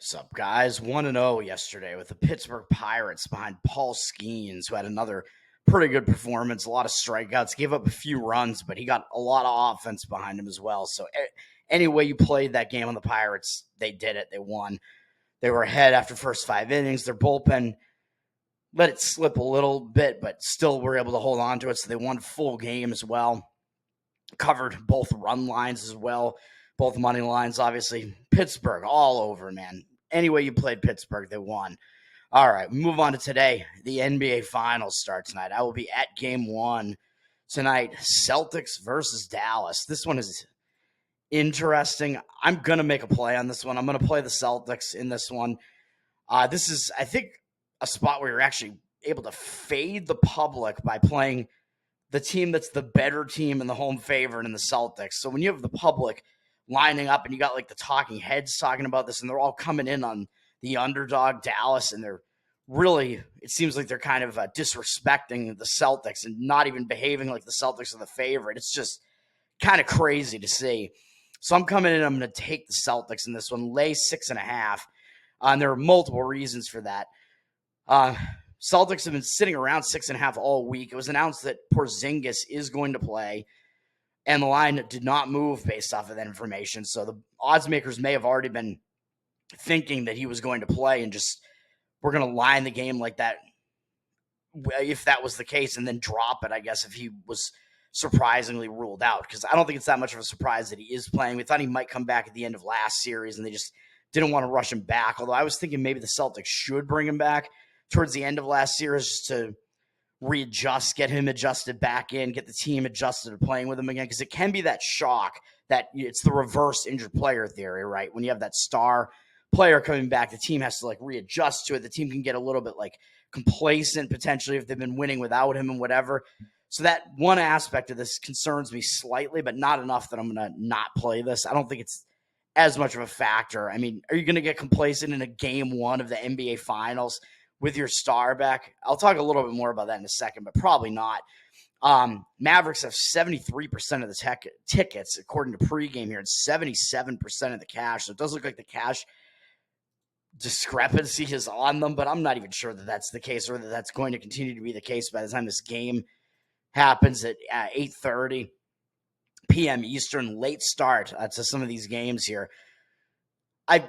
What's up, guys? 1-0 yesterday with the Pittsburgh Pirates behind Paul Skeens, who had another pretty good performance, a lot of strikeouts, gave up a few runs, but he got a lot of offense behind him as well. So any way you played that game on the Pirates, they did it. They won. They were ahead after first 5 innings. Their bullpen let it slip a little bit, but still were able to hold on to it. So they won full game as well. Covered both run lines as well, both money lines, obviously. Pittsburgh all over, man. Any way you played Pittsburgh, they won. All right, we move on to today. The NBA Finals start tonight. I will be at Game 1 tonight. Celtics versus Dallas. This one is interesting. I'm going to make a play on this one. I'm going to play the Celtics in this one. This is, I think, a spot where you're actually able to fade the public by playing the team that's the better team and the home favorite in the Celtics. So when you have the public lining up and you got like the talking heads talking about this and they're all coming in on the underdog Dallas, and they're really, it seems like they're kind of disrespecting the Celtics and not even behaving like the Celtics are the favorite. It's just kind of crazy to see. So I'm coming in, I'm going to take the Celtics in this one, lay 6.5. And there are multiple reasons for that. Celtics have been sitting around 6.5 all week. It was announced that Porzingis is going to play, and the line did not move based off of that information. So the odds makers may have already been thinking that he was going to play and just we're going to line the game like that if that was the case, and then drop it, I guess, if he was surprisingly ruled out. Because I don't think it's that much of a surprise that he is playing. We thought he might come back at the end of last series, and they just didn't want to rush him back. Although I was thinking maybe the Celtics should bring him back towards the end of last series just to readjust, get him adjusted back in, get the team adjusted to playing with him again, because it can be that shock that it's the reverse injured player theory, right? When you have that star player coming back, the team has to like readjust to it. The team can get a little bit like complacent potentially if they've been winning without him and whatever. So that one aspect of this concerns me slightly, but not enough that I'm going to not play this. I don't think it's as much of a factor. I mean, are you going to get complacent in a game 1 of the NBA Finals with your star back? I'll talk a little bit more about that in a second, but probably not. Mavericks have 73% of the tickets, according to pregame here, and 77% of the cash. So it does look like the cash discrepancy is on them, but I'm not even sure that that's the case or that that's going to continue to be the case by the time this game happens at 8:30 p.m. Eastern, late start to some of these games here. I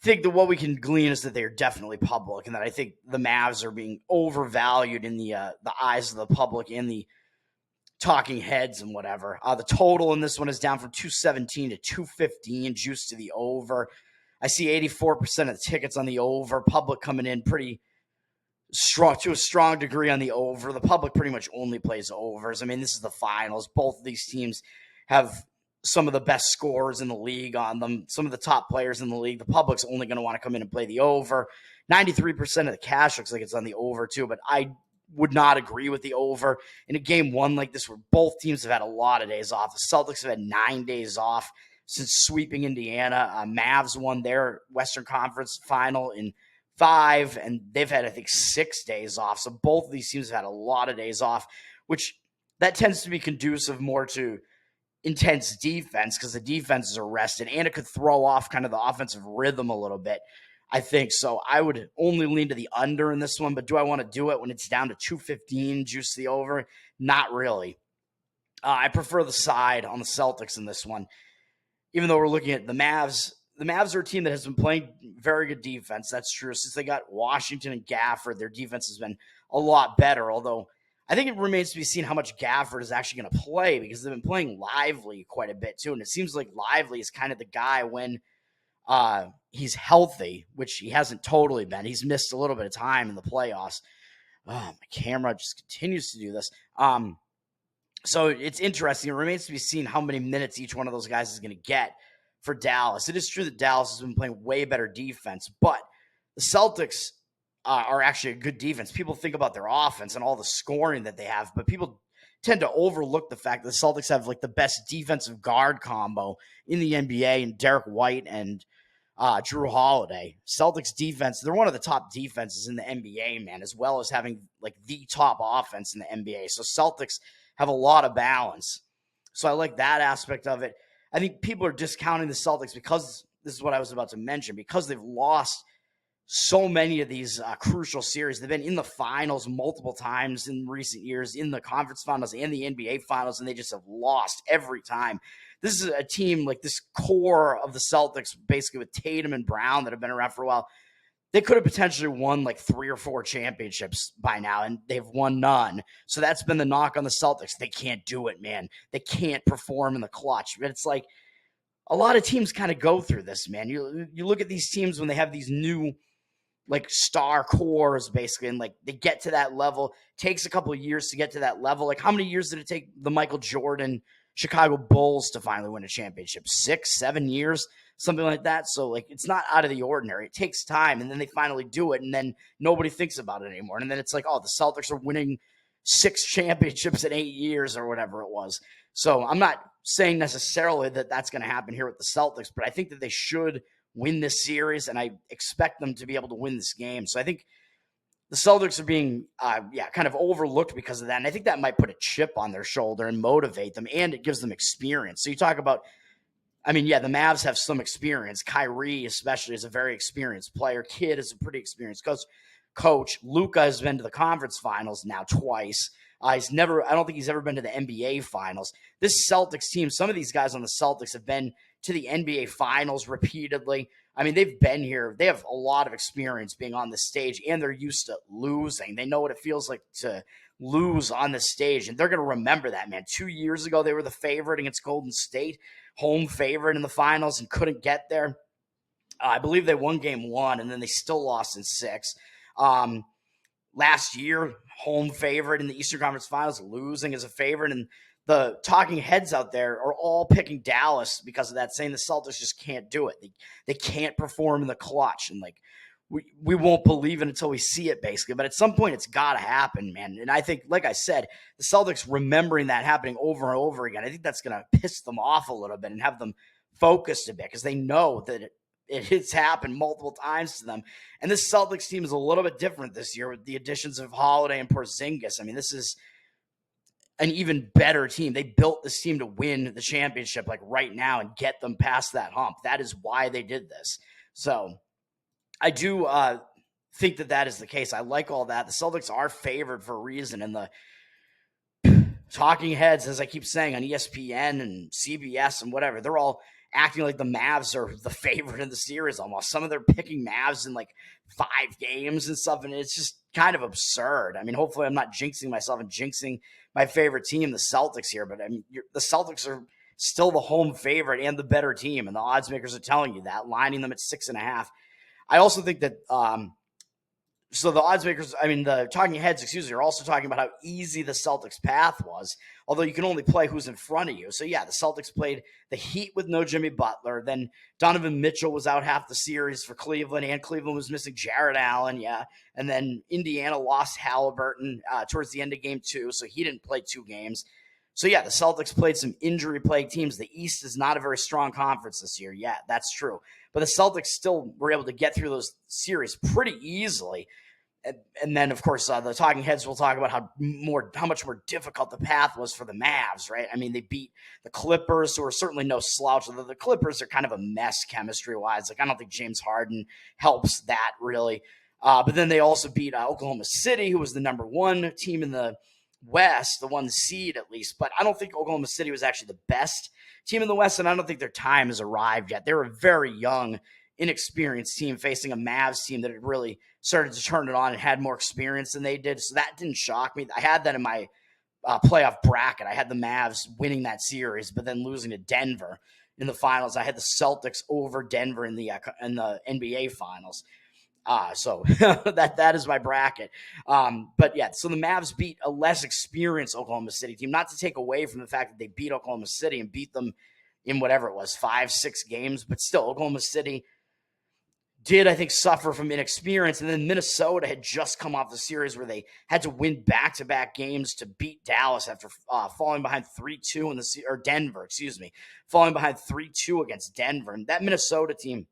think that what we can glean is that they're definitely public, and that I think the Mavs are being overvalued in the eyes of the public and the talking heads and whatever. The total in this one is down from 217 to 215, juice to the over. I see 84% of the tickets on the over. Public coming in pretty strong, to a strong degree on the over. The public pretty much only plays overs. I mean, this is the finals. Both of these teams have some of the best scorers in the league on them, some of the top players in the league. The public's only going to want to come in and play the over. 93% of the cash looks like it's on the over too, but I would not agree with the over in a game 1 like this where both teams have had a lot of days off. The Celtics have had 9 days off since sweeping Indiana. Mavs won their Western Conference final in 5, and they've had, I think, 6 days off. So both of these teams have had a lot of days off, which that tends to be conducive more to intense defense because the defenses are rested, and it could throw off kind of the offensive rhythm a little bit, I think. So I would only lean to the under in this one, but do I want to do it when it's down to 215, juice the over? Not really. I prefer the side on the Celtics in this one. Even though we're looking at the Mavs are a team that has been playing very good defense. That's true. Since they got Washington and Gafford, their defense has been a lot better, although I think it remains to be seen how much Gafford is actually going to play because they've been playing Lively quite a bit too, and it seems like Lively is kind of the guy when he's healthy, which he hasn't totally been. He's missed a little bit of time in the playoffs. Oh, my camera just continues to do this. So it's interesting. It remains to be seen how many minutes each one of those guys is going to get for Dallas. It is true that Dallas has been playing way better defense, but the Celtics are actually a good defense. People think about their offense and all the scoring that they have, but people tend to overlook the fact that the Celtics have like the best defensive guard combo in the NBA, and Derek White and Drew Holiday. Celtics defense, they're one of the top defenses in the NBA, man, as well as having like the top offense in the NBA. So Celtics have a lot of balance. So I like that aspect of it. I think people are discounting the Celtics because this is what I was about to mention, because they've lost so many of these crucial series. They've been in the finals multiple times in recent years, in the conference finals and the NBA finals, and they just have lost every time. This is a team like this core of the Celtics, basically with Tatum and Brown, that have been around for a while. They could have potentially won like 3 or 4 championships by now, and they've won none. So that's been the knock on the Celtics. They can't do it, man. They can't perform in the clutch. But it's like a lot of teams kind of go through this, man. You look at these teams when they have these new like star cores, basically, and like they get to that level. Takes a couple of years to get to that level. Like, how many years did it take the Michael Jordan Chicago Bulls to finally win a championship? 6, 7 years, something like that. So like, it's not out of the ordinary. It takes time, and then they finally do it, and then nobody thinks about it anymore. And then it's like, oh, the Celtics are winning 6 championships in 8 years or whatever it was. So I'm not saying necessarily that that's going to happen here with the Celtics, but I think that they should win this series, and I expect them to be able to win this game. So I think the Celtics are being, kind of overlooked because of that, and I think that might put a chip on their shoulder and motivate them, and it gives them experience. So you talk about, the Mavs have some experience. Kyrie, especially, is a very experienced player. Kidd is a pretty experienced coach. Luka has been to the conference finals now twice. I don't think he's ever been to the NBA finals. This Celtics team, some of these guys on the Celtics have been to the NBA finals repeatedly. They've been here. They have a lot of experience being on the stage, and they're used to losing. They know what it feels like to lose on the stage, and they're going to remember that, man. 2 years ago, they were the favorite against Golden State, home favorite in the finals, and couldn't get there. I believe they won game 1, and then they still lost in 6. Last year, home favorite in the Eastern Conference Finals, losing as a favorite. And the talking heads out there are all picking Dallas because of that, saying the Celtics just can't do it. They can't perform in the clutch. And like, we won't believe it until we see it, basically. But at some point, it's got to happen, man. And I think, like I said, the Celtics remembering that happening over and over again, I think that's going to piss them off a little bit and have them focused a bit, because they know that it has happened multiple times to them. And this Celtics team is a little bit different this year with the additions of Holiday and Porzingis. This is an even better team. They built this team to win the championship like right now and get them past that hump. That is why they did this. So I do think that is the case. I like all that. The Celtics are favored for a reason. And the talking heads, as I keep saying, on ESPN and CBS and whatever, they're all acting like the Mavs are the favorite in the series almost. Some of them are picking Mavs in like 5 games and stuff, and it's just kind of absurd. Hopefully I'm not jinxing myself and jinxing my favorite team, the Celtics, here, but the Celtics are still the home favorite and the better team, and the odds makers are telling you that, lining them at 6.5. I also think that so the odds makers, the talking heads, are also talking about how easy the Celtics path was, although you can only play who's in front of you. So yeah, the Celtics played the Heat with no Jimmy Butler. Then Donovan Mitchell was out half the series for Cleveland, and Cleveland was missing Jarrett Allen, yeah. And then Indiana lost Halliburton towards the end of game 2, so he didn't play 2 games. So yeah, the Celtics played some injury-plagued teams. The East is not a very strong conference this year. Yeah, that's true. But the Celtics still were able to get through those series pretty easily. And then, of course, the talking heads will talk about how much more difficult the path was for the Mavs, right? They beat the Clippers, who are certainly no slouch. Although the Clippers are kind of a mess chemistry-wise. Like, I don't think James Harden helps that, really. But then they also beat Oklahoma City, who was the number 1 team in the West, the 1 seed at least. But I don't think Oklahoma City was actually the best team in the West, and I don't think their time has arrived yet. They're a very young, inexperienced team facing a Mavs team that had really started to turn it on and had more experience than they did. So that didn't shock me. I had that in my playoff bracket. I had the Mavs winning that series, but then losing to Denver in the finals. I had the Celtics over Denver in the NBA finals. So that is my bracket. But yeah, so the Mavs beat a less experienced Oklahoma City team, not to take away from the fact that they beat Oklahoma City and beat them in whatever it was, 5-6 games, but still Oklahoma City did, I think, suffer from inexperience. And then Minnesota had just come off the series where they had to win back-to-back games to beat Dallas after falling behind 3-2 or Denver, falling behind 3-2 against Denver. And that Minnesota team,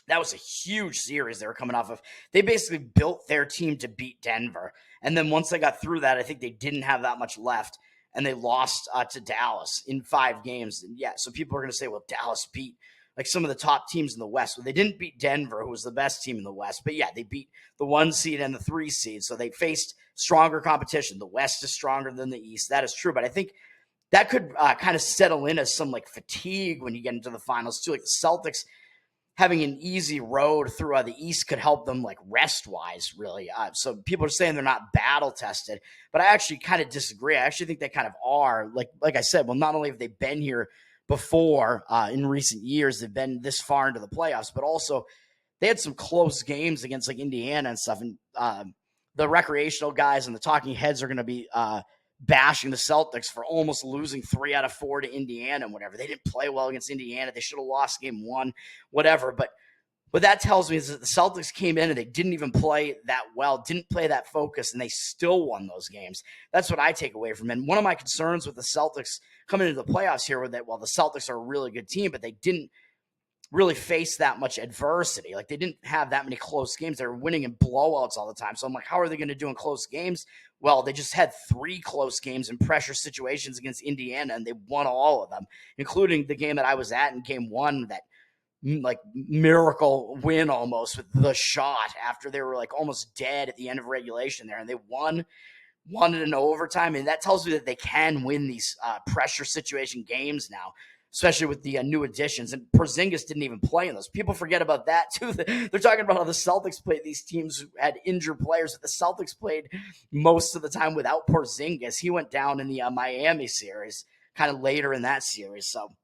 that was a huge series they were coming off of. They basically built their team to beat Denver. And then once they got through that, I think they didn't have that much left, and they lost to Dallas in 5 games. And yeah, so people are going to say, well, Dallas beat like some of the top teams in the West. Well, they didn't beat Denver, who was the best team in the West, but yeah, they beat the 1 seed and the 3 seed. So they faced stronger competition. The West is stronger than the East. That is true. But I think that could kind of settle in as some like fatigue when you get into the finals too. Like the Celtics having an easy road through the East could help them like rest wise, really. So people are saying they're not battle tested, but I actually kind of disagree. I actually think they kind of are. Like I said, well, not only have they been here before in recent years, they've been this far into the playoffs, but also they had some close games against like Indiana and stuff. And the recreational guys and the talking heads are going to be bashing the Celtics for almost losing 3 out of 4 to Indiana and whatever. They didn't play well against Indiana. They should have lost game 1, whatever. But what that tells me is that the Celtics came in and they didn't even play that well, didn't play that focus, and they still won those games. That's what I take away from it. And one of my concerns with the Celtics coming into the playoffs here was that, well, the Celtics are a really good team, but they didn't really face that much adversity. Like they didn't have that many close games. They were winning in blowouts all the time. So I'm like, how are they going to do in close games? Well, they just had 3 close games in pressure situations against Indiana, and they won all of them, including the game that I was at in game 1, that like miracle win almost with the shot after they were like almost dead at the end of regulation there, and they won it in overtime. And that tells me that they can win these pressure situation games now, especially with the new additions. And Porzingis didn't even play in those. People forget about that too. They're talking about how the Celtics played these teams who had injured players. The Celtics played most of the time without Porzingis. He went down in the Miami series, kind of later in that series. So,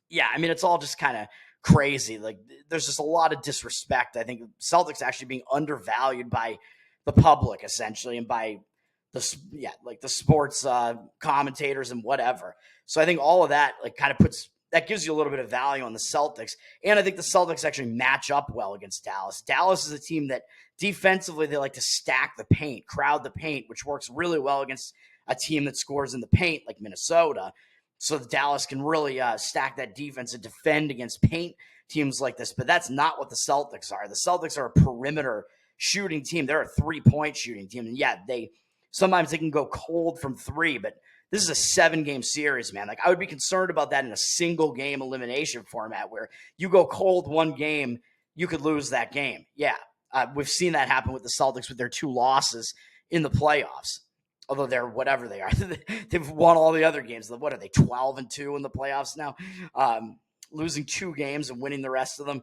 yeah, I mean, it's all just kind of crazy. Like, there's just a lot of disrespect. I think Celtics actually being undervalued by the public, essentially, and by the sports commentators and whatever. So I think all of that gives you a little bit of value on the Celtics. And I think the Celtics actually match up well against Dallas. Dallas is a team that defensively, they like to stack the paint, crowd the paint, which works really well against a team that scores in the paint like Minnesota. So Dallas can really stack that defense and defend against paint teams like this. But that's not what the Celtics are. The Celtics are a perimeter shooting team. They're a 3-point shooting team. And yeah, sometimes they can go cold from 3, but this is a 7-game series, man. Like, I would be concerned about that in a single game elimination format where you go cold one game, you could lose that game. Yeah, we've seen that happen with the Celtics with their 2 losses in the playoffs. Although they're whatever they are, they've won all the other games. What are they, 12-2 in the playoffs now? Losing 2 games and winning the rest of them.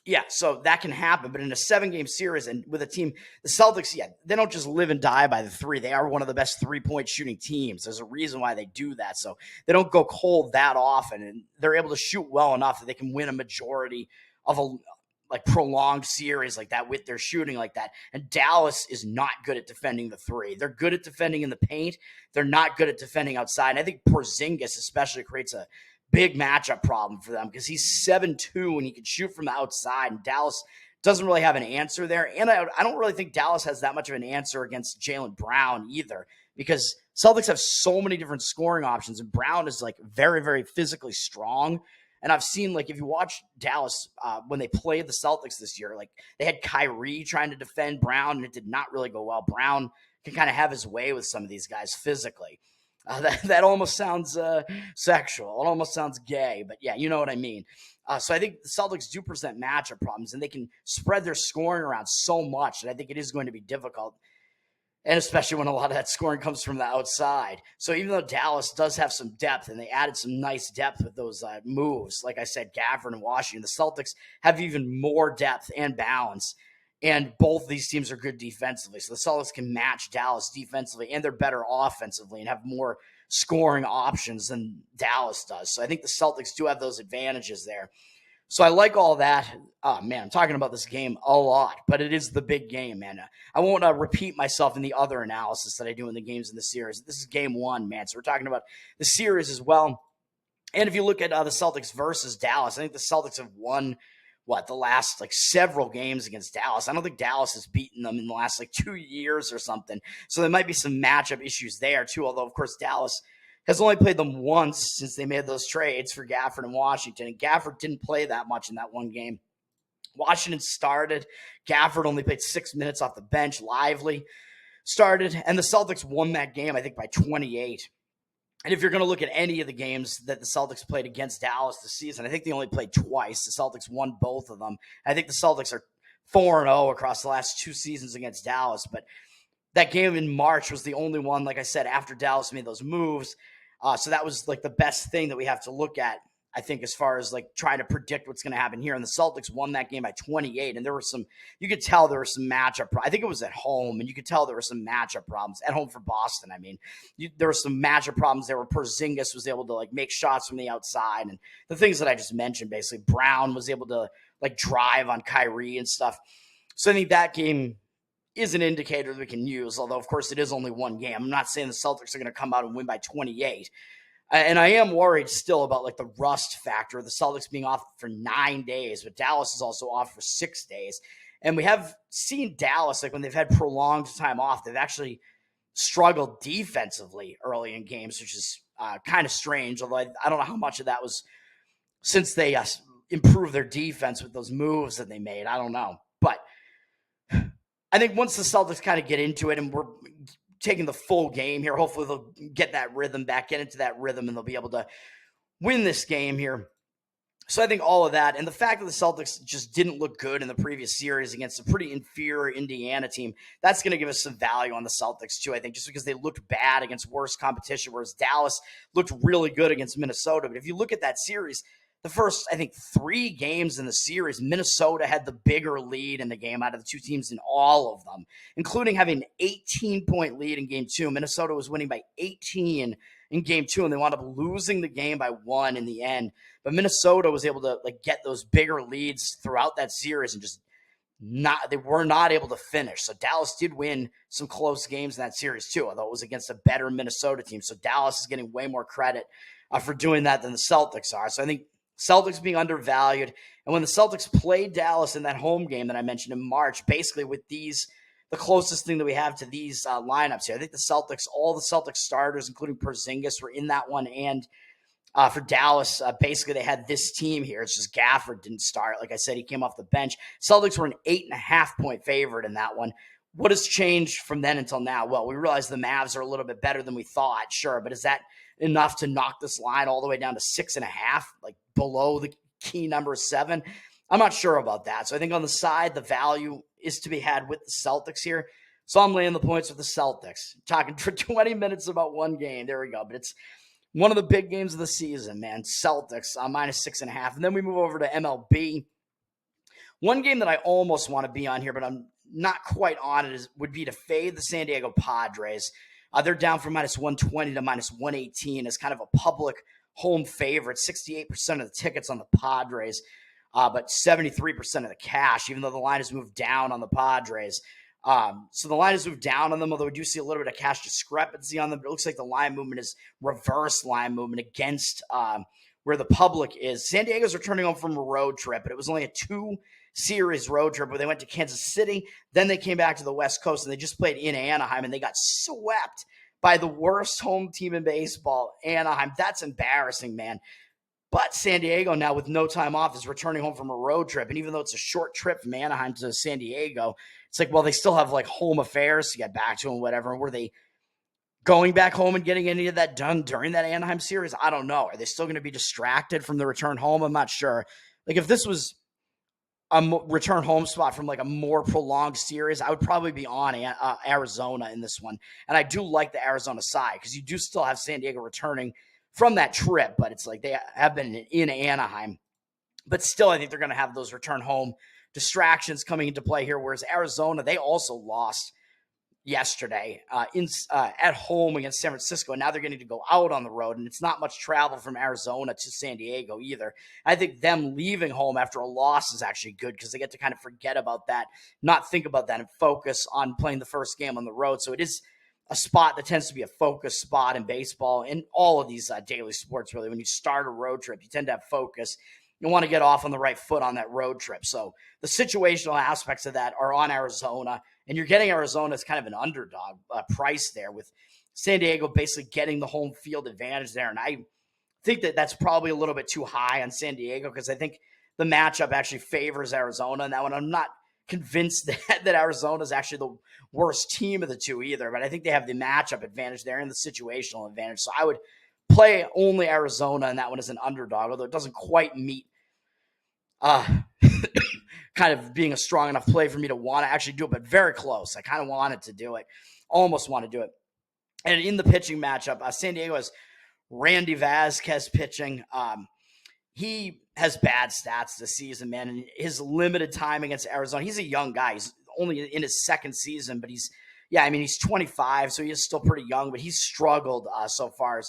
Yeah, so that can happen. But in a 7-game series and with a team, the Celtics, they don't just live and die by the 3. They are one of the best 3-point shooting teams. There's a reason why they do that. So they don't go cold that often, and they're able to shoot well enough that they can win a majority of a prolonged series like that with their shooting like that. And Dallas is not good at defending the 3. They're good at defending in the paint. They're not good at defending outside. And I think Porzingis especially creates a big matchup problem for them because he's 7'2" and he can shoot from the outside, and Dallas doesn't really have an answer there. And I don't really think Dallas has that much of an answer against Jaylen Brown either, because Celtics have so many different scoring options, and Brown is like very, very physically strong. And I've seen, like, if you watch Dallas when they played the Celtics this year, like they had Kyrie trying to defend Brown, and it did not really go well. Brown can kind of have his way with some of these guys physically. That almost sounds sexual. It almost sounds gay, but yeah, you know what I mean. So I think the Celtics do present matchup problems, and they can spread their scoring around so much that I think it is going to be difficult, and especially when a lot of that scoring comes from the outside. So even though Dallas does have some depth, and they added some nice depth with those moves, like I said, Gafford and Washington, the Celtics have even more depth and balance. And both these teams are good defensively. So the Celtics can match Dallas defensively, and they're better offensively and have more scoring options than Dallas does. So I think the Celtics do have those advantages there. So I like all that. Oh, man, I'm talking about this game a lot, but it is the big game, man. I won't repeat myself in the other analysis that I do in the games in the series. This is game 1, man. So we're talking about the series as well. And if you look at the Celtics versus Dallas, I think the Celtics have won the last several games against Dallas. I don't think Dallas has beaten them in the last 2 years or something. So there might be some matchup issues there too. Although of course Dallas has only played them once since they made those trades for Gafford and Washington. And Gafford didn't play that much in that one game. Washington started. Gafford only played 6 minutes off the bench. Lively started. And the Celtics won that game, I think, by 28. And if you're going to look at any of the games that the Celtics played against Dallas this season, I think they only played twice. The Celtics won both of them. I think the Celtics are 4-0 across the last 2 seasons against Dallas. But that game in March was the only one, like I said, after Dallas made those moves. So that was like the best thing that we have to look at, I think, as far as like trying to predict what's going to happen here. And the Celtics won that game by 28. And there were you could tell there were some matchup. I think it was at home, and you could tell there were some matchup problems at home for Boston. I mean, there were some matchup problems there where Porzingis was able to like make shots from the outside, and the things that I just mentioned. Basically, Brown was able to like drive on Kyrie and stuff. So I think that game is an indicator that we can use, although, of course, it is only one game. I'm not saying the Celtics are going to come out and win by 28. And I am worried still about like the rust factor, the Celtics being off for 9 days, but Dallas is also off for 6 days. And we have seen Dallas, like when they've had prolonged time off, they've actually struggled defensively early in games, which is kind of strange, although I don't know how much of that was since they improved their defense with those moves that they made. I don't know. But I think once the Celtics kind of get into it and we're taking the full game here, hopefully they'll get that rhythm back, get into that rhythm, and they'll be able to win this game here. So I think all of that, and the fact that the Celtics just didn't look good in the previous series against a pretty inferior Indiana team, that's going to give us some value on the Celtics too, I think, just because they looked bad against worse competition, whereas Dallas looked really good against Minnesota. But if you look at that series, the first, I think, 3 games in the series, Minnesota had the bigger lead in the game out of the 2 teams in all of them, including having an 18-point lead in Game 2. Minnesota was winning by 18 in Game 2, and they wound up losing the game by 1 in the end. But Minnesota was able to like get those bigger leads throughout that series and just they were not able to finish. So Dallas did win some close games in that series too, although it was against a better Minnesota team. So Dallas is getting way more credit for doing that than the Celtics are. So I think Celtics being undervalued. And when the Celtics played Dallas in that home game that I mentioned in March, basically with the closest thing that we have to these lineups here, I think all the Celtics starters, including Porzingis, were in that one. And for Dallas, basically they had this team here. It's just Gafford didn't start. Like I said, he came off the bench. Celtics were an 8.5-point favorite in that one. What has changed from then until now? Well, we realize the Mavs are a little bit better than we thought, sure, but is that enough to knock this line all the way down to 6.5, like below the key number 7? I'm not sure about that. So I think on the side, the value is to be had with the Celtics here. So I'm laying the points with the Celtics. Talking for 20 minutes about one game. There we go. But it's one of the big games of the season, man. Celtics minus 6.5. And then we move over to MLB. One game that I almost want to be on here, but I'm not quite on it, would be to fade the San Diego Padres. They're down from minus 120 to minus 118 as kind of a public home favorite. 68% of the tickets on the Padres, but 73% of the cash, even though the line has moved down on the Padres. So the line has moved down on them, although we do see a little bit of cash discrepancy on them. But it looks like the line movement is reverse line movement against where the public is. San Diego's returning home from a road trip, but it was only a 2-series road trip where they went to Kansas City. Then they came back to the West Coast, and they just played in Anaheim, and they got swept by the worst home team in baseball, Anaheim. That's embarrassing, man. But San Diego now with no time off is returning home from a road trip. And even though it's a short trip from Anaheim to San Diego, it's like, well, they still have like home affairs to get back to and whatever. Were they going back home and getting any of that done during that Anaheim series? I don't know. Are they still going to be distracted from the return home? I'm not sure. Like if this was a return home spot from like a more prolonged series, I would probably be on Arizona in this one. And I do like the Arizona side because you do still have San Diego returning from that trip, but it's like they have been in Anaheim. But still, I think they're going to have those return home distractions coming into play here, whereas Arizona, they also lost yesterday at home against San Francisco. And now they're going to go out on the road, and it's not much travel from Arizona to San Diego either. I think them leaving home after a loss is actually good because they get to kind of forget about that, not think about that, and focus on playing the first game on the road. So it is a spot that tends to be a focus spot in baseball, in all of these daily sports, really. When you start a road trip, you tend to have focus. You want to get off on the right foot on that road trip. So the situational aspects of that are on Arizona, and you're getting Arizona as kind of an underdog price there, with San Diego basically getting the home field advantage there. And I think that that's probably a little bit too high on San Diego because I think the matchup actually favors Arizona in that one. I'm not convinced that Arizona is actually the worst team of the two either, but I think they have the matchup advantage there and the situational advantage. So I would play only Arizona, and that one is an underdog, although it doesn't quite meet kind of being a strong enough play for me to want to actually do it, but very close. I kind of wanted to do it, almost want to do it. And in the pitching matchup, San Diego has Randy Vasquez pitching. He has bad stats this season, man. And his limited time against Arizona, he's a young guy. He's only in his second season, but he's 25, so he is still pretty young, but he's struggled so far.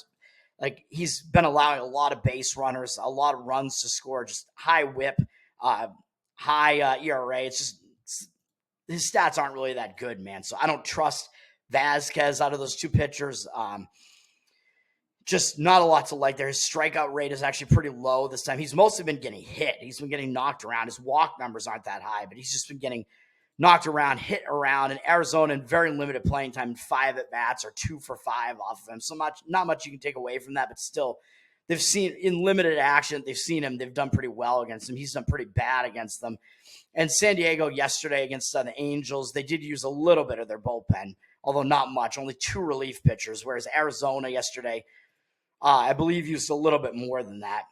Like, he's been allowing a lot of base runners, a lot of runs to score, just high whip, high ERA. His stats aren't really that good, man. So I don't trust Vasquez out of those two pitchers. Just not a lot to like there. His strikeout rate is actually pretty low this time. He's mostly been getting hit. He's been getting knocked around. His walk numbers aren't that high, but he's just been getting knocked around, hit around. And Arizona in very limited playing time, 5 at-bats or 2 for 5 off of him. So not much you can take away from that, but still, they've seen in limited action, they've seen him. They've done pretty well against him. He's done pretty bad against them. And San Diego yesterday against the Angels, they did use a little bit of their bullpen, although not much, only 2 relief pitchers, whereas Arizona yesterday, I believe, used a little bit more than that.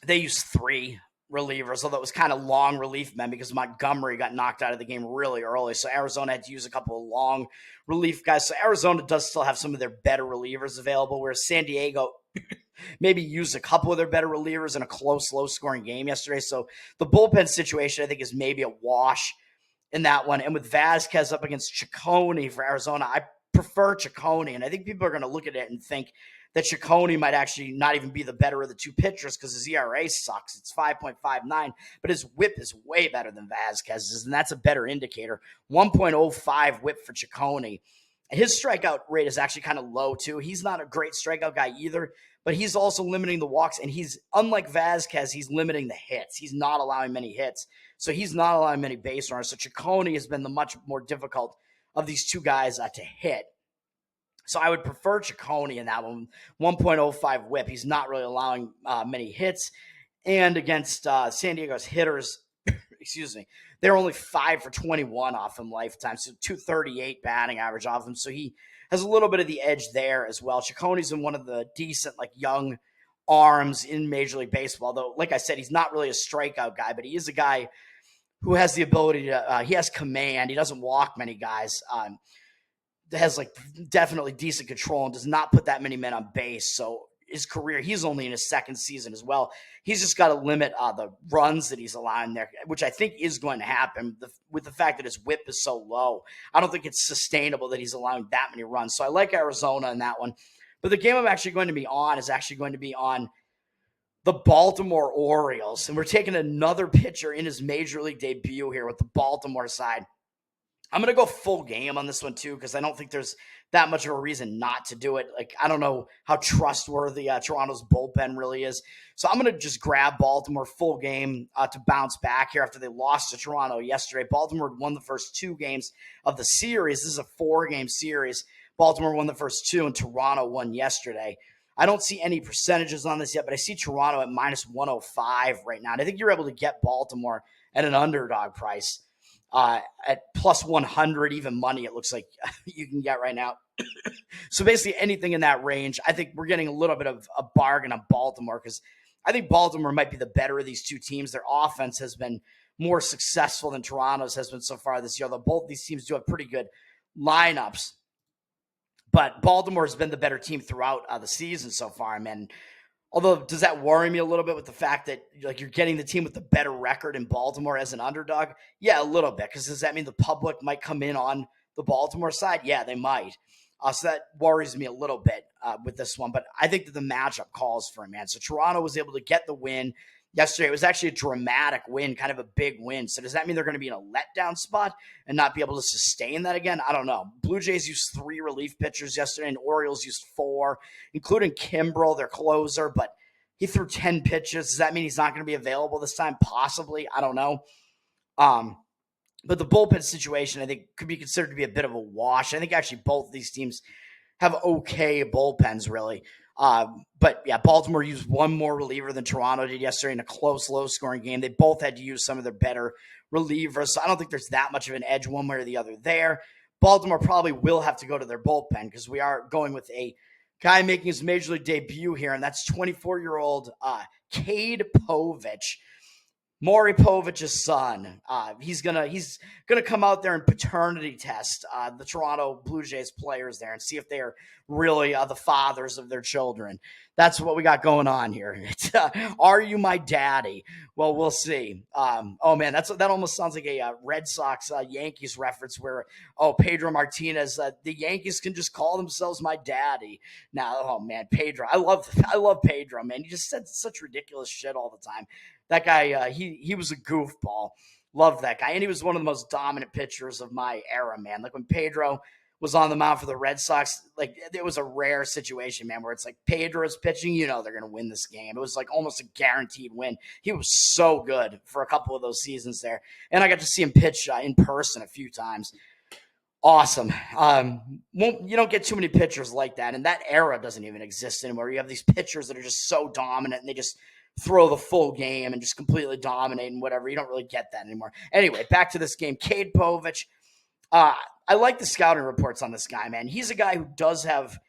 They used 3 relievers, although it was kind of long relief men because Montgomery got knocked out of the game really early. So Arizona had to use a couple of long relief guys. So Arizona does still have some of their better relievers available, whereas San Diego maybe used a couple of their better relievers in a close, low-scoring game yesterday. So the bullpen situation, I think, is maybe a wash in that one. And with Vasquez up against Ciccone for Arizona, I prefer Ciccone. And I think people are going to look at it and think that Ciccone might actually not even be the better of the two pitchers because his ERA sucks. It's 5.59, but his whip is way better than Vasquez's, and that's a better indicator. 1.05 whip for Ciccone. His strikeout rate is actually kind of low, too. He's not a great strikeout guy either, but he's also limiting the walks, and he's, unlike Vasquez, he's limiting the hits. He's not allowing many hits, so he's not allowing many base runners. So Ciccone has been the much more difficult of these two guys to hit. So I would prefer Ciccone in that one. 1.05 whip. He's not really allowing many hits. And against San Diego's hitters, excuse me, they're only 5 for 21 off him lifetime. So 238 batting average off him. So he has a little bit of the edge there as well. Ciccone's in one of the decent, young arms in Major League Baseball. Though, like I said, he's not really a strikeout guy, but he is a guy who has the ability to, he has command. He doesn't walk many guys. Has definitely decent control and does not put that many men on base. So his career, he's only in his second season as well. He's just got to limit the runs that he's allowing there, which I think is going to happen with the fact that his whip is so low. I don't think it's sustainable that he's allowing that many runs. So I like Arizona in that one. But the game I'm actually going to be on is actually going to be on the Baltimore Orioles. And we're taking another pitcher in his Major League debut here with the Baltimore side. I'm going to go full game on this one, too, because I don't think there's that much of a reason not to do it. I don't know how trustworthy Toronto's bullpen really is. So I'm going to just grab Baltimore full game to bounce back here after they lost to Toronto yesterday. Baltimore won the first 2 games of the series. This is a 4-game series. Baltimore won the first 2, and Toronto won yesterday. I don't see any percentages on this yet, but I see Toronto at minus 105 right now. And I think you're able to get Baltimore at an underdog price. At plus 100, even money, it looks like you can get right now. So basically anything in that range, I think we're getting a little bit of a bargain on Baltimore because I think Baltimore might be the better of these two teams. Their offense has been more successful than Toronto's has been so far this year, although both these teams do have pretty good lineups. But Baltimore has been the better team throughout the season so far, man. Although, does that worry me a little bit with the fact that you're getting the team with the better record in Baltimore as an underdog? Yeah, a little bit. Because does that mean the public might come in on the Baltimore side? Yeah, they might. So that worries me a little bit with this one. But I think that the matchup calls for it, man. So Toronto was able to get the win yesterday. It was actually a dramatic win, kind of a big win. So does that mean they're going to be in a letdown spot and not be able to sustain that again? I don't know. Blue Jays used 3 relief pitchers yesterday, and Orioles used 4, including Kimbrel, their closer, but he threw 10 pitches. Does that mean he's not going to be available this time? Possibly. I don't know. But the bullpen situation, I think, could be considered to be a bit of a wash. I think actually both of these teams have okay bullpens, really. But yeah, Baltimore used 1 more reliever than Toronto did yesterday in a close, low-scoring game. They both had to use some of their better relievers, so I don't think there's that much of an edge one way or the other there. Baltimore probably will have to go to their bullpen because we are going with a Guy making his major league debut here, and that's 24-year-old Cade Povich. Maury Povich's son. He's gonna come out there and paternity test the Toronto Blue Jays players there and see if they are really the fathers of their children. That's what we got going on here. Are you my daddy? Well, we'll see. Oh man, that almost sounds like a Red Sox Yankees reference where Pedro Martinez, the Yankees can just call themselves my daddy. Now, oh man, Pedro, I love Pedro, man. He just said such ridiculous shit all the time. That guy, he was a goofball. Loved that guy. And he was one of the most dominant pitchers of my era, man. Like when Pedro was on the mound for the Red Sox, like it was a rare situation, man, where it's like Pedro's pitching, they're going to win this game. It was like almost a guaranteed win. He was so good for a couple of those seasons there. And I got to see him pitch in person a few times. Awesome. You don't get too many pitchers like that. And that era doesn't even exist anymore. You have these pitchers that are just so dominant and they just throw the full game and just completely dominate and whatever. You don't really get that anymore. Anyway, back to this game. Cade Povich. I like the scouting reports on this guy, man. He's a guy who does have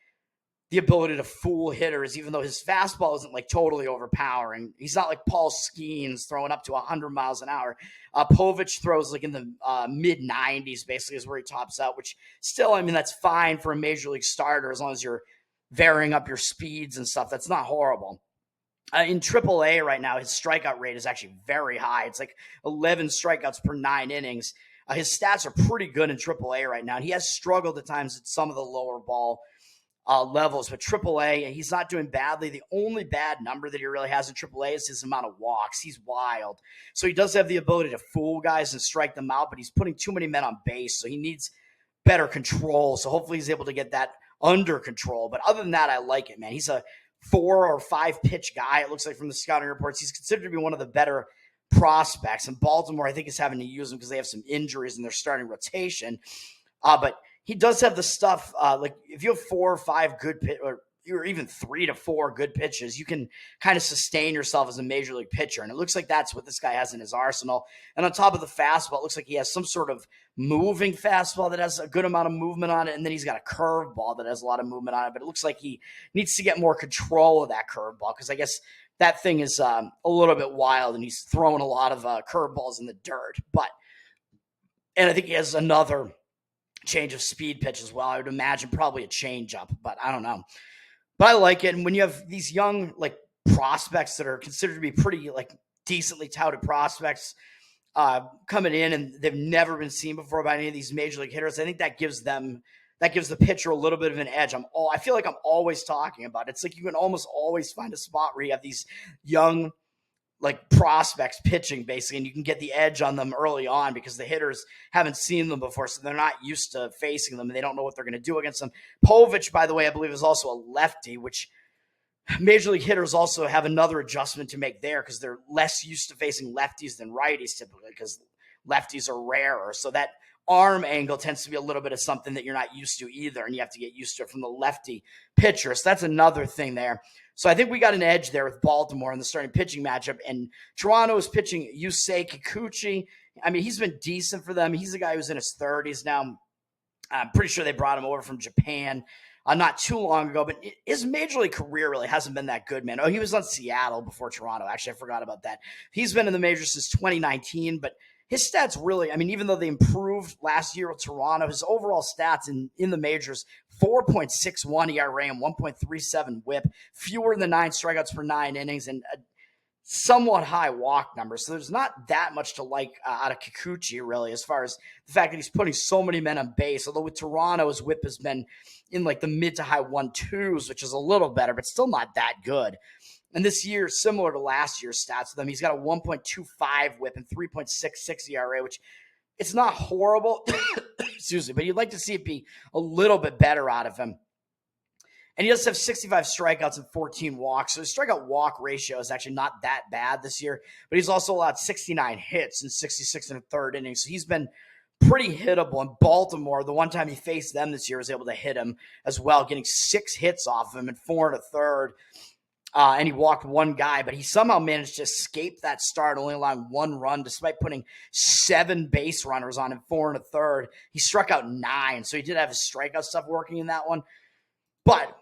the ability to fool hitters, even though his fastball isn't like totally overpowering. He's not like Paul Skeens throwing up to 100 miles an hour. Povich throws like in the mid 90s, basically, is where he tops out, which still, I mean, that's fine for a major league starter as long as you're varying up your speeds and stuff. That's not horrible. In AAA right now, his strikeout rate is actually very high. It's like 11 strikeouts per 9 innings. His stats are pretty good in AAA right now. And he has struggled at times at some of the lower ball levels, but AAA, he's not doing badly. The only bad number that he really has in AAA is his amount of walks. He's wild. So he does have the ability to fool guys and strike them out, but he's putting too many men on base. So he needs better control. So hopefully he's able to get that under control. But other than that, I like it, man. He's a 4 or 5 pitch guy. It looks like from the scouting reports, he's considered to be one of the better prospects. And Baltimore, I think, is having to use him because they have some injuries in their starting rotation. But he does have the stuff. Like if you have 4 or 5 good or even 3 to 4 good pitches, you can kind of sustain yourself as a major league pitcher. And it looks like that's what this guy has in his arsenal. And on top of the fastball, it looks like he has some sort of moving fastball that has a good amount of movement on it. And then he's got a curveball that has a lot of movement on it. But it looks like he needs to get more control of that curveball because I guess that thing is a little bit wild and he's throwing a lot of curveballs in the dirt. And I think he has another change of speed pitch as well. I would imagine probably a changeup, but I don't know. But I like it. And when you have these young like prospects that are considered to be pretty like decently touted prospects coming in and they've never been seen before by any of these major league hitters, I think that gives the pitcher a little bit of an edge. I feel like I'm always talking about it. It's like you can almost always find a spot where you have these young like prospects pitching basically, and you can get the edge on them early on because the hitters haven't seen them before, so they're not used to facing them and they don't know what they're going to do against them. Povich, by the way, I believe is also a lefty, which major league hitters also have another adjustment to make there because they're less used to facing lefties than righties typically because lefties are rarer. So that arm angle tends to be a little bit of something that you're not used to either, and you have to get used to it from the lefty pitcher. So that's another thing there. So I think we got an edge there with Baltimore in the starting pitching matchup. And Toronto is pitching Yusei Kikuchi. I mean, he's been decent for them. He's a guy who's in his 30s now. I'm pretty sure they brought him over from Japan not too long ago. But his major league career really hasn't been that good, man. Oh, he was on Seattle before Toronto. Actually, I forgot about that. He's been in the majors since 2019, but his stats really, I mean, even though they improved last year with Toronto, his overall stats in the majors, 4.61 ERA and 1.37 whip, fewer than 9 strikeouts per 9 innings, and a somewhat high walk number. So there's not that much to like out of Kikuchi, really, as far as the fact that he's putting so many men on base. Although with Toronto, his whip has been in like the mid to high 1.2s, which is a little better, but still not that good. And this year, similar to last year's stats with them, he's got a 1.25 whip and 3.66 ERA, which it's not horrible, excuse me, but you'd like to see it be a little bit better out of him. And he does have 65 strikeouts and 14 walks. So his strikeout walk ratio is actually not that bad this year, but he's also allowed 69 hits in 66 and a third innings. So he's been pretty hittable. And Baltimore, the one time he faced them this year, was able to hit him as well, getting 6 hits off of him in 4 and a third. And he walked 1 guy, but he somehow managed to escape that start, only allowing 1 run, despite putting 7 base runners on him, 4 and a third. He struck out 9, so he did have his strikeout stuff working in that one. But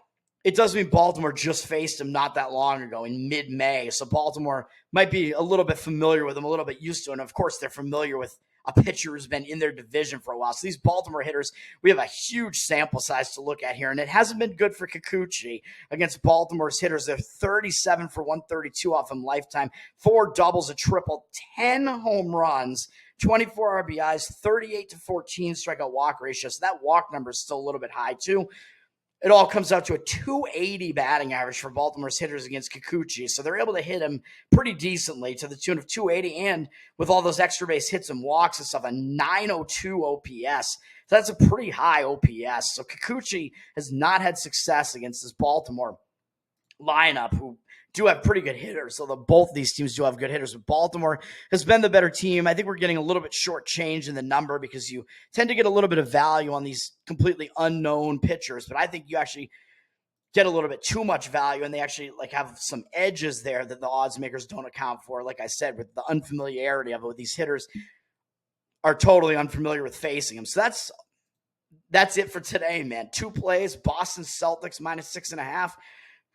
it does mean Baltimore just faced him not that long ago in mid-May. So Baltimore might be a little bit familiar with him, a little bit used to him. And of course, they're familiar with a pitcher who's been in their division for a while. So these Baltimore hitters, we have a huge sample size to look at here. And it hasn't been good for Kikuchi against Baltimore's hitters. They're 37 for 132 off him lifetime, 4 doubles, a triple, 10 home runs, 24 RBIs, 38 to 14 strikeout walk ratio. So that walk number is still a little bit high too. It all comes out to a 280 batting average for Baltimore's hitters against Kikuchi. So they're able to hit him pretty decently to the tune of 280. And with all those extra base hits and walks and stuff, a 902 OPS. So that's a pretty high OPS. So Kikuchi has not had success against this Baltimore lineup, who do have pretty good hitters. So both of these teams do have good hitters, but Baltimore has been the better team. I think we're getting a little bit shortchanged in the number because you tend to get a little bit of value on these completely unknown pitchers, but I think you actually get a little bit too much value, and they actually like have some edges there that the odds makers don't account for. Like I said, with the unfamiliarity of it, these hitters are totally unfamiliar with facing them. So that's it for today, man. 2 plays, Boston Celtics -6.5.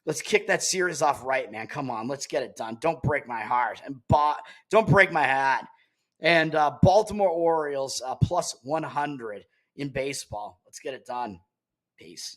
Let's kick that series off right, man. Come on, let's get it done. Don't break my heart and don't break my hat. And Baltimore Orioles +100 in baseball. Let's get it done. Peace.